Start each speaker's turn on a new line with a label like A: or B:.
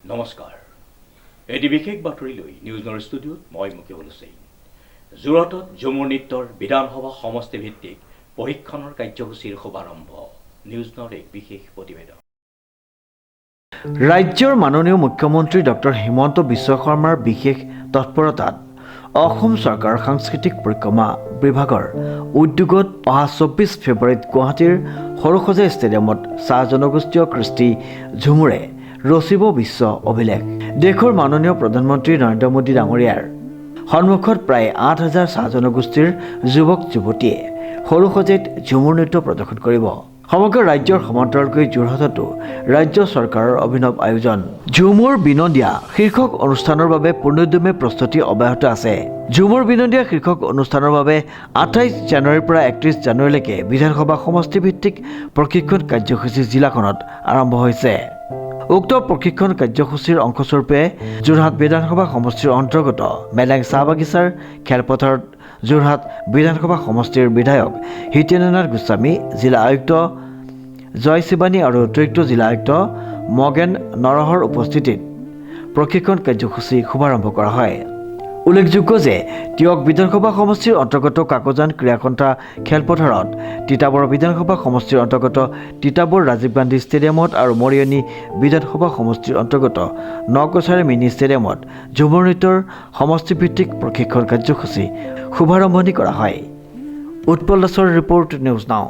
A: নমস্কাৰ এটি বিশেষ বাতৰি লৈ নিউজ নৰ ষ্টুডিঅ'ত মই মুকিবুল হুছেইন যোৰহাটত ঝুমুৰ নৃত্যৰ বিধানসভা সমষ্টি ভিত্তিক প্ৰশিক্ষণৰ কাৰ্যসূচীৰ শুভাৰম্ভ নিউজ নৰ এক বিশেষ প্ৰতিবেদন
B: ৰাজ্যৰ মাননীয় মুখ্যমন্ত্ৰী ডক্টৰ হিমন্ত বিশ্ব শৰ্মাৰ বিশেষ তৎপৰতাত অসম চৰকাৰৰ সাংস্কৃতিক পৰিক্ৰমা বিভাগৰ উদ্যোগত অহা 24 ফেব্ৰুৱাৰীত গুৱাহাটীৰ সৰুসজাই ষ্টেডিয়ামত চাহ জনগোষ্ঠীয় কৃষ্টি ঝুমুৰে ৰচিব বিশ্ব অভিলেখ দেশৰ মাননীয় প্ৰধানমন্ত্ৰী নৰেন্দ্ৰ মোদী ডাঙৰীয়াৰ সন্মুখত প্ৰায় ৮,০০০ চাহ জনগোষ্ঠীৰ যুৱক যুৱতীয়ে সৰুসজাইত ঝুমুৰ নৃত্য প্ৰদৰ্শন কৰিব সমগ্ৰ ৰাজ্যৰ সমান্তৰালকৈ যোৰহাটতো ৰাজ্য চৰকাৰৰ অভিনৱ আয়োজন ঝুমুৰ বিনন্দীয়া শীৰ্ষক অনুষ্ঠানৰ বাবে পূৰ্ণোদ্যমে প্ৰস্তুতি অব্যাহত আছে ঝুমুৰ বিনন্দীয়া শীৰ্ষক অনুষ্ঠানৰ বাবে ২৮ জানুৱাৰীৰ পৰা ৩১ জানুৱাৰীলৈকে বিধানসভা সমষ্টি ভিত্তিক প্ৰশিক্ষণ কাৰ্যসূচী জিলাখনত আৰম্ভ হৈছে উক্ত প্ৰশিক্ষণ কাৰ্যসূচীৰ অংশস্বৰূপে যোৰহাট বিধানসভা সমষ্টিৰ অন্তৰ্গত মেলেং চাহ বাগিচাৰ খেলপথাৰত যোৰহাট বিধানসভা সমষ্টিৰ বিধায়ক হিতেন্দ্ৰনাথ গোস্বামী জিলা আয়ুক্ত জয় শিৱানী আৰু অতিৰিক্ত জিলা আয়ুক্ত মগেন নৰহৰ উপস্থিতিত প্ৰশিক্ষণ কাৰ্যসূচী শুভাৰম্ভ কৰা হয় উল্লেখযোগ্য যে তিয়ক বিধানসভা সমষ্টিৰ অন্তৰ্গত কাকজান ক্ৰীড়াকন্ঠা খেলপথাৰত তিতাবৰ বিধানসভা সমষ্টিৰ অন্তৰ্গত তিতাবৰ ৰাজীৱ গান্ধী ষ্টেডিয়ামত আৰু মৰিয়নি বিধানসভা সমষ্টিৰ অন্তৰ্গত নকছাৰী মিনি ষ্টেডিয়ামত ঝুমুৰ নৃত্যৰ সমষ্টিভিত্তিক প্ৰশিক্ষণ কাৰ্যসূচী শুভাৰম্ভণি কৰা হয় উৎপল দাসৰ ৰিপৰ্ট নিউজ নাও